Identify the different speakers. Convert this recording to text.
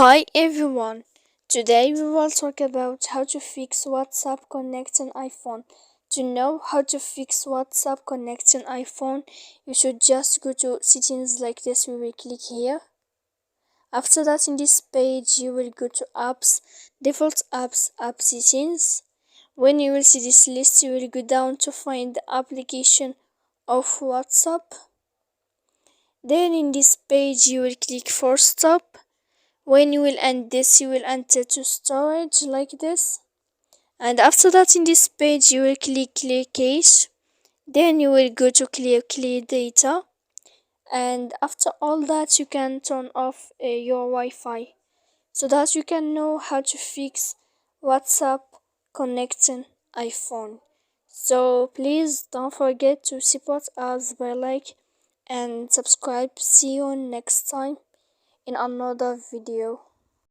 Speaker 1: Hi everyone! Today we will talk about how to fix WhatsApp Connect on iPhone. To know how to fix WhatsApp Connect on iPhone, you should just go to settings like this. We will click here. After that, in this page, you will go to apps, default apps, app settings. When you will see this list, you will go down to find the application of WhatsApp. Then in this page, you will click for stop. When you will end this, you will enter to storage like this. And after that, in this page, you will click clear cache. Then you will go to clear data. And after all that, you can turn off your Wi-Fi so that you can know how to fix WhatsApp connecting iPhone. So please don't forget to support us by like and subscribe. See you next time in another video.